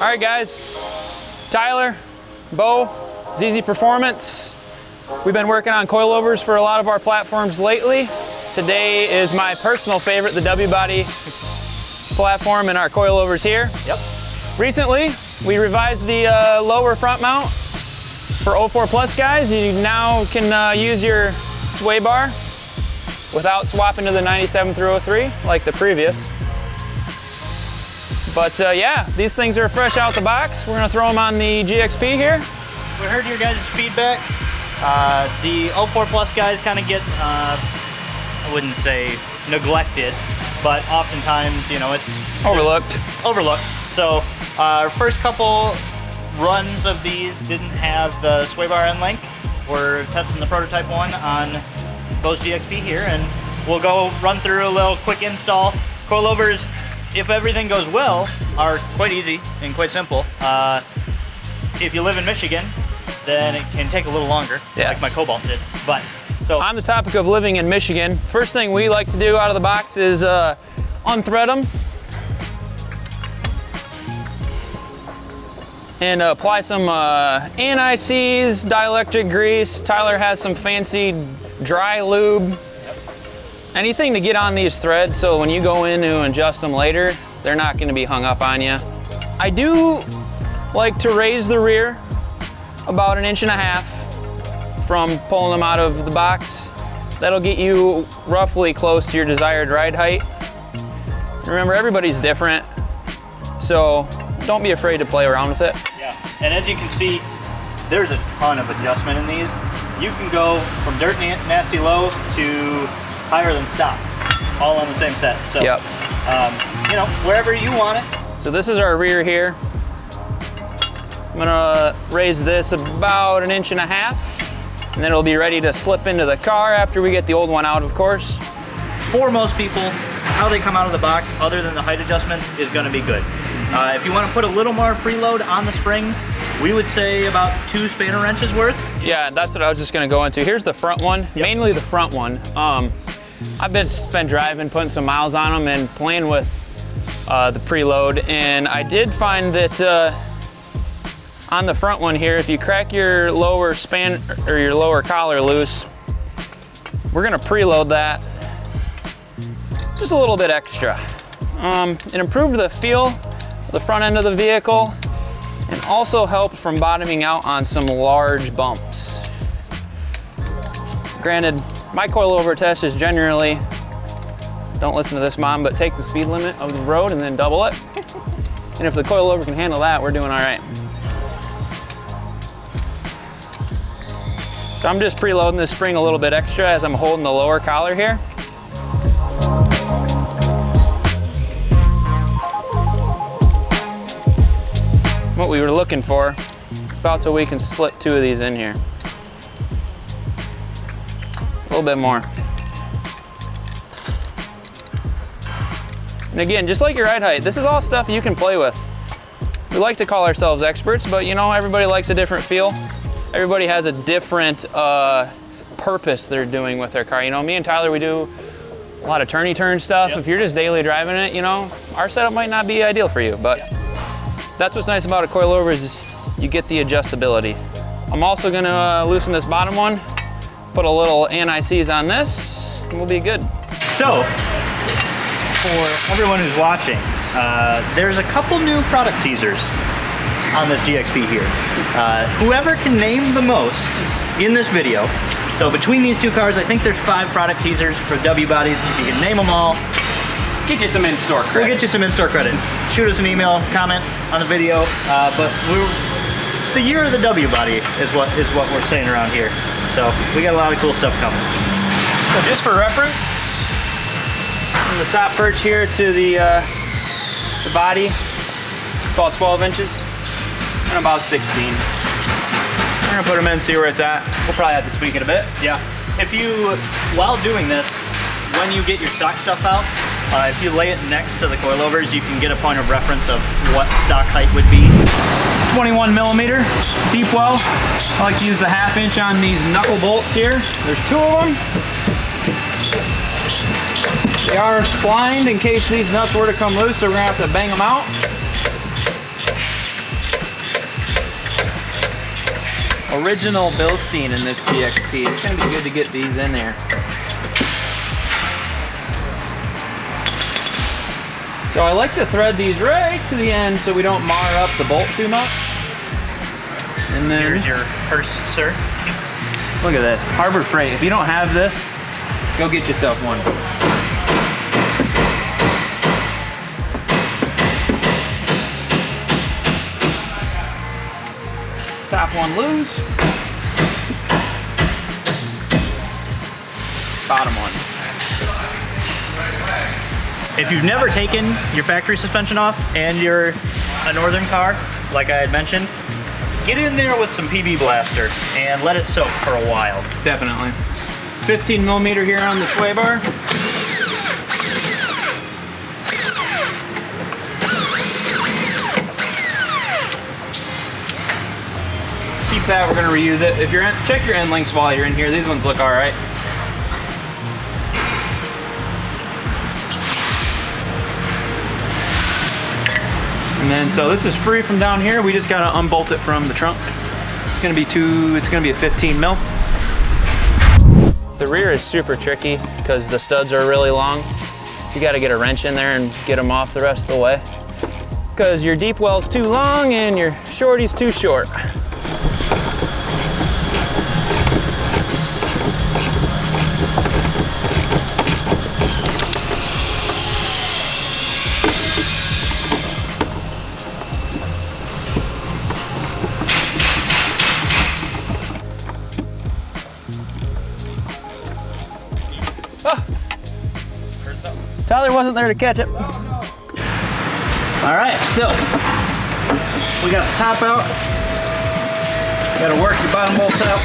All right, guys, Tyler, Bo, ZZPerformance. We've been working on coilovers for a lot of our platforms lately. Today is my personal favorite, the W-body platform and our coilovers here. Yep. Recently, we revised the lower front mount for 04 Plus guys. You now can use your sway bar without swapping to the 97 through 03 like the previous. But yeah, these things are fresh out the box. We're gonna throw them on the GXP here. We heard your guys' feedback. The 04 Plus guys kind of get, I wouldn't say neglected, but oftentimes, you know, it's overlooked. So our first couple runs of these didn't have the sway bar end link. We're testing the prototype one on Bo's GXP here, and we'll go run through a little quick install. Coilovers, if everything goes well, are quite easy and quite simple. If you live in Michigan, then it can take a little longer, like my Cobalt did. But so on the topic of living in Michigan, first thing we like to do out of the box is unthread them and apply some anti-seize, dielectric grease. Tyler has some fancy dry lube. Anything to get on these threads so when you go in to adjust them later, they're not going to be hung up on you. I do like to raise the rear about 1.5 inches from pulling them out of the box. That'll get you roughly close to your desired ride height. Remember, everybody's different, so don't be afraid to play around with it. Yeah, and as you can see, there's a ton of adjustment in these. You can go from dirt nasty low to higher than stop, all on the same set. So, yep. You know, wherever you want it. So this is our rear here. I'm gonna raise this about 1.5 inches, and then it'll be ready to slip into the car after we get the old one out, of course. For most people, how they come out of the box, other than the height adjustments, is gonna be good. If you wanna put a little more preload on the spring, we would say about 2 spanner wrenches worth. Yeah, that's what I was just gonna go into. Here's the front one, mainly the front one. I've been driving, putting some miles on them and playing with the preload, and I did find that on the front one here, if you crack your lower span or your lower collar loose, we're gonna preload that just a little bit extra. It improved the feel of the front end of the vehicle and also helped from bottoming out on some large bumps. Granted, my coilover test is generally, don't listen to this, Mom, but take the speed limit of the road and then double it. And if the coilover can handle that, we're doing all right. So I'm just preloading this spring a little bit extra as I'm holding the lower collar here. What we were looking for, it's about so we can slip 2 of these in here. A little bit more. And again, just like your ride height, this is all stuff you can play with. We like to call ourselves experts, but you know, everybody likes a different feel. Everybody has a different purpose they're doing with their car. You know, me and Tyler, we do a lot of turn stuff. If you're just daily driving it, you know, our setup might not be ideal for you, but that's what's nice about a coilover is you get the adjustability. I'm also gonna loosen this bottom one, put a little anti-seize on this, and we'll be good. So, for everyone who's watching, there's a couple new product teasers on this GXP here. Whoever can name the most in this video, so between these 2 cars, I think there's 5 product teasers for W bodies. If you can name them all, Get you some in-store credit. We'll get you some in-store credit. Shoot us an email, comment on the video, but it's the year of the W body is what we're saying around here. So we got a lot of cool stuff coming. So just for reference, from the top perch here to the body, about 12 inches and about 16. We're gonna put them in, see where it's at. We'll probably have to tweak it a bit. Yeah. If you, while doing this, when you get your stock stuff out, if you lay it next to the coilovers, you can get a point of reference of what stock height would be. 21 millimeter deep well. I like to use the 1/2 inch on these knuckle bolts here. There's 2 of them. They are splined in case these nuts were to come loose, so we're gonna have to bang them out. original Bilstein in this GXP. It's gonna be good to get these in there. So I like to thread these right to the end so we don't mar up the bolt too much. And then here's your purse, sir. Look at this, Harbor Freight. If you don't have this, go get yourself one. Top one loose. Bottom one. If you've never taken your factory suspension off and you're a northern car, like I had mentioned, get in there with some PB Blaster and let it soak for a while. Definitely. 15 millimeter here on the sway bar. Keep that, we're gonna reuse it. If you're in, check your end links while you're in here. These ones look all right. And then, so this is free from down here. We just gotta unbolt it from the trunk. It's gonna be a 15 mil. The rear is super tricky because the studs are really long. So you gotta get a wrench in there and get them off the rest of the way. Because your deep well's too long and your shorty's too short. Tyler wasn't there to catch it. All right, so we got the top out. Got to work your bottom bolts out.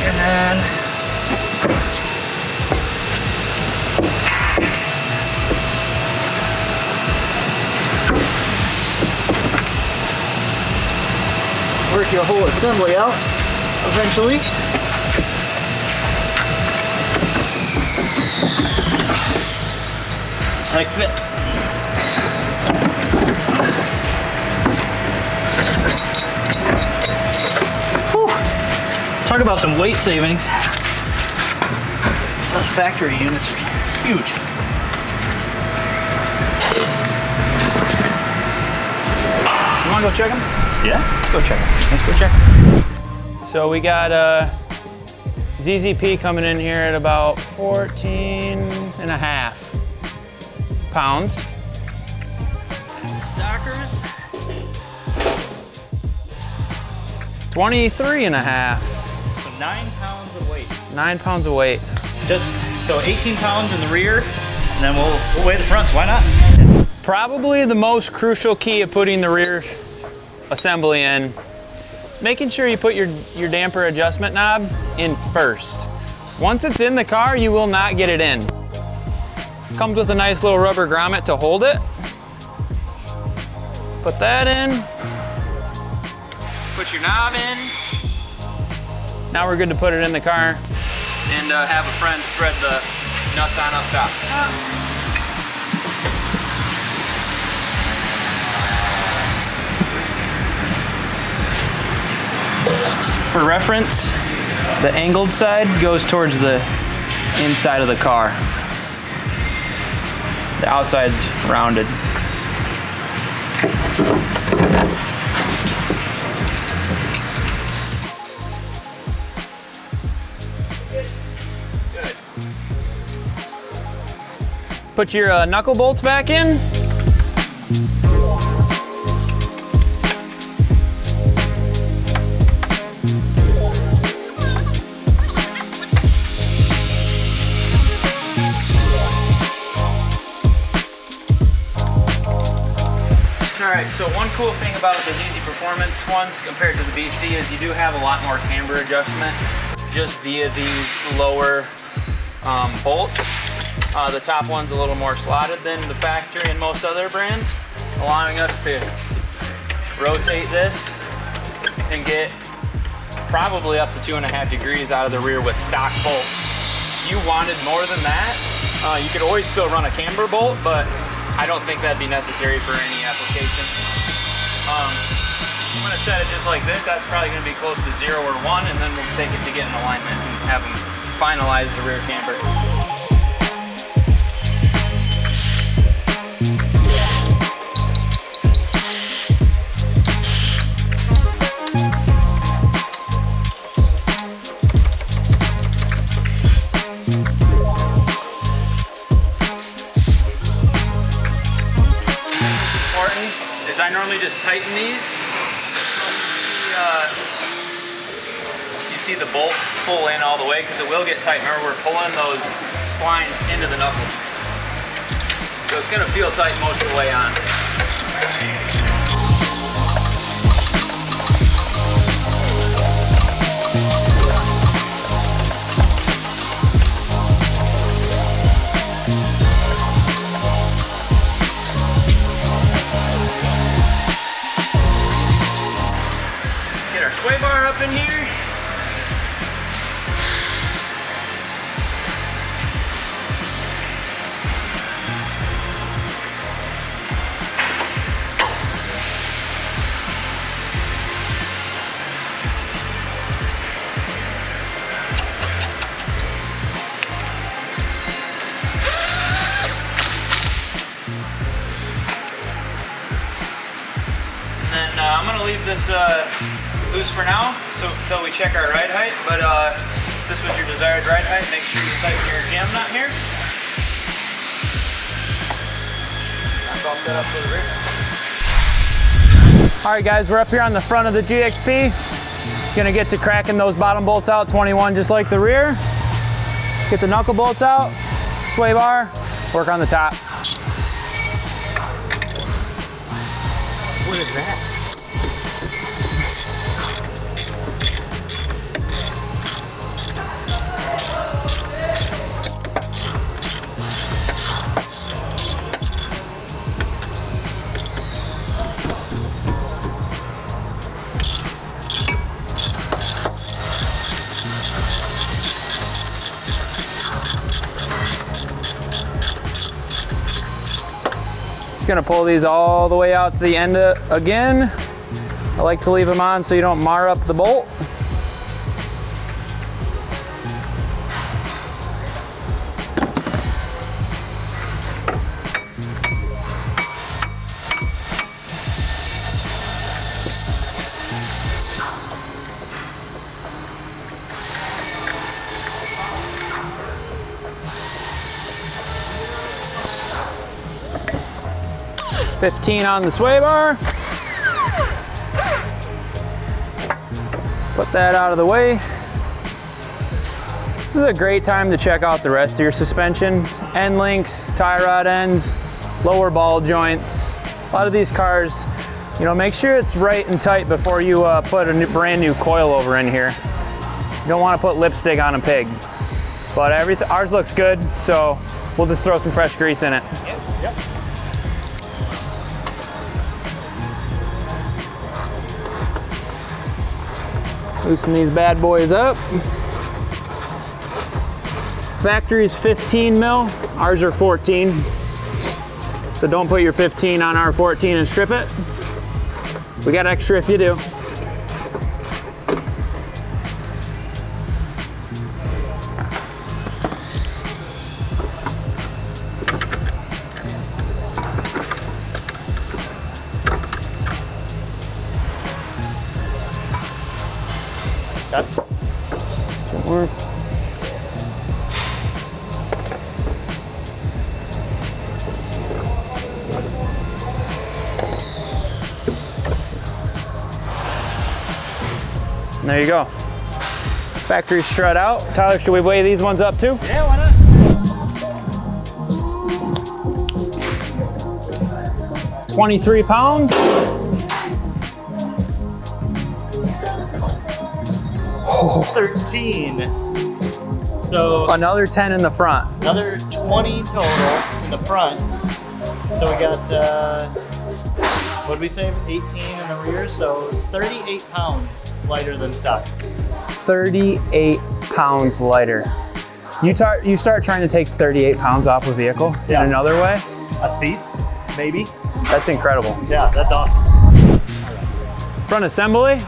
And then work your whole assembly out eventually. Tight fit. Whew. Talk about some weight savings. Those factory units are huge. You wanna go check them? Yeah, let's go check them. Let's go check them. So we got ZZP coming in here at about 14.5 pounds. Stockers. 23.5. So 9 pounds of weight. 9 pounds of weight. Just so 18 pounds in the rear, and then we'll weigh the fronts. Why not? Probably the most crucial key of putting the rear assembly in is making sure you put your damper adjustment knob in first. Once it's in the car, you will not get it in. Comes with a nice little rubber grommet to hold it. Put that in. Put your knob in. Now we're good to put it in the car and have a friend thread the nuts on up top. For reference, the angled side goes towards the inside of the car. The outside's rounded. Good. Put your knuckle bolts back in. Alright, so one cool thing about the ZZPerformance ones compared to the BC is you do have a lot more camber adjustment just via these lower bolts. The top one's a little more slotted than the factory and most other brands, allowing us to rotate this and get probably up to 2.5 degrees out of the rear with stock bolts. If you wanted more than that, you could always still run a camber bolt, but I don't think that'd be necessary for any application. I'm gonna set it just like this. That's probably gonna be close to 0 or 1, and then we'll take it to get in alignment and have them finalize the rear camber. I normally just tighten these. You see the bolt pull in all the way because it will get tight. Remember, we're pulling those splines into the knuckles. So it's going to feel tight most of the way on. Sway bar up in here. And then I'm gonna leave this loose for now, so until we check our ride height, but this was your desired ride height. Make sure you tighten your jam nut here. That's all set up for the rear. All right guys, we're up here on the front of the GXP. Gonna get to cracking those bottom bolts out, 21 just like the rear. Get the knuckle bolts out, sway bar, work on the top. What is that? Gonna pull these all the way out to the end again. I like to leave them on so you don't mar up the bolt. $15 on the sway bar. Put that out of the way. This is a great time to check out the rest of your suspension. End links, tie rod ends, lower ball joints. A lot of these cars, you know, make sure it's right and tight before you put a brand new coilover in here. You don't want to put lipstick on a pig. But ours looks good, so we'll just throw some fresh grease in it. Yep. Loosen these bad boys up. Factory's 15 mil, ours are 14. So don't put your 15 on our 14 and strip it. We got extra if you do. More. And there you go. Factory strut out. Tyler, should we weigh these ones up too? Yeah, why not? 23 pounds. Oh. 13. So another 10 in the front. Another 20 total in the front. So we got, what did we say, 18 in the rear? So 38 pounds lighter than stock. 38 pounds lighter. You start trying to take 38 pounds off a vehicle in another way? A seat, maybe. That's incredible. Yeah, that's awesome. Front assembly.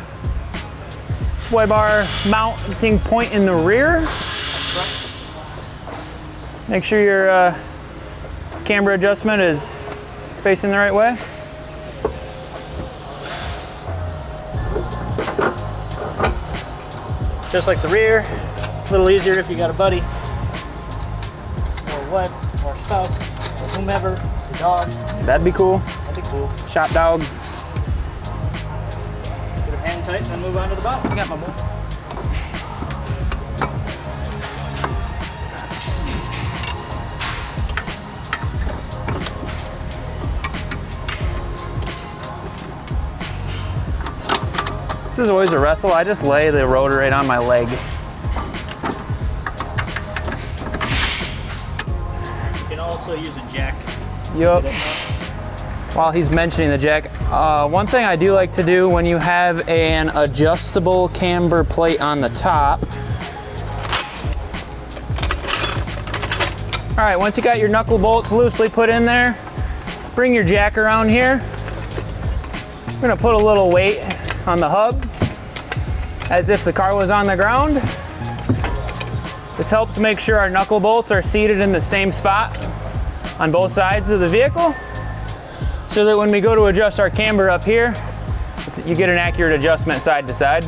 Sway bar mounting point in the rear. Make sure your camber adjustment is facing the right way. Just like the rear, a little easier if you got a buddy, or wife, or spouse, or whomever, your dog. That'd be cool. That'd be cool. Shop dog. Get it hand tight and then move on to the bottom. I got my bowl. This is always a wrestle. I just lay the rotor right on my leg. You can also use a jack. Yup. While he's mentioning the jack, one thing I do like to do when you have an adjustable camber plate on the top. All right, once you got your knuckle bolts loosely put in there, bring your jack around here. We're gonna put a little weight on the hub as if the car was on the ground. This helps make sure our knuckle bolts are seated in the same spot on both sides of the vehicle, so that when we go to adjust our camber up here, you get an accurate adjustment side to side.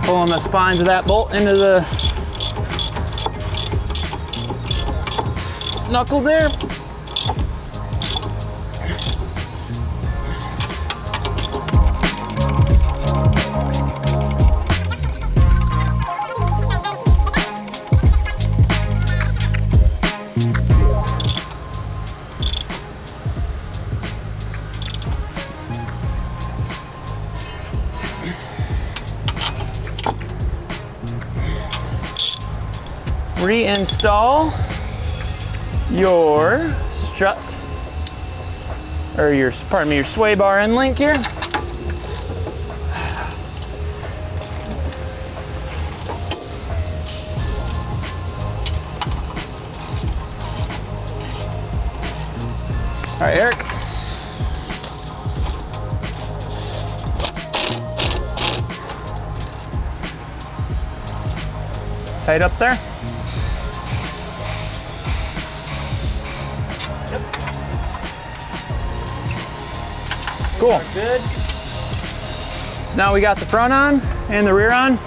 Pulling the spines of that bolt into the knuckle there. Reinstall your strut, or your, pardon me, your sway bar end link here. All right, Eric. Tight up there. Cool. Good. So now we got the front on and the rear on. We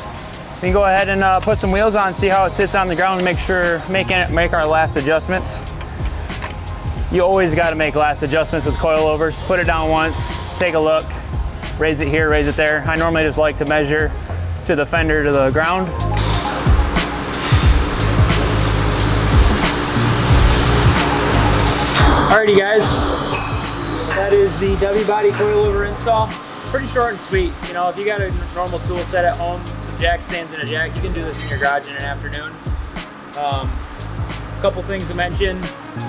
can go ahead and put some wheels on, see how it sits on the ground, and make our last adjustments. You always got to make last adjustments with coilovers. Put it down once, take a look, raise it here, raise it there. I normally just like to measure to the fender to the ground. Alrighty guys. That is the W body coilover install. Pretty short and sweet. You know, if you got a normal tool set at home, some jack stands and a jack, you can do this in your garage in an afternoon. A couple things to mention.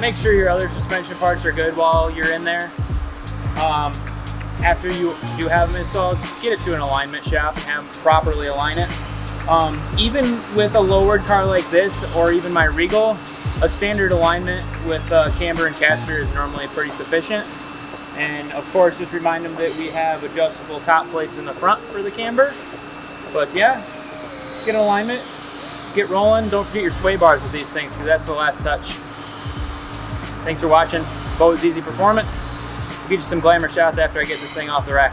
Make sure your other suspension parts are good while you're in there. After you do have them installed, get it to an alignment shop and have properly align it. Even with a lowered car like this, or even my Regal, a standard alignment with camber and caster is normally pretty sufficient. And of course, just remind them that we have adjustable top plates in the front for the camber. But yeah, get an alignment, get rolling. Don't forget your sway bars with these things, because that's the last touch. Thanks for watching. ZZPerformance. I'll get you some glamour shots after I get this thing off the rack.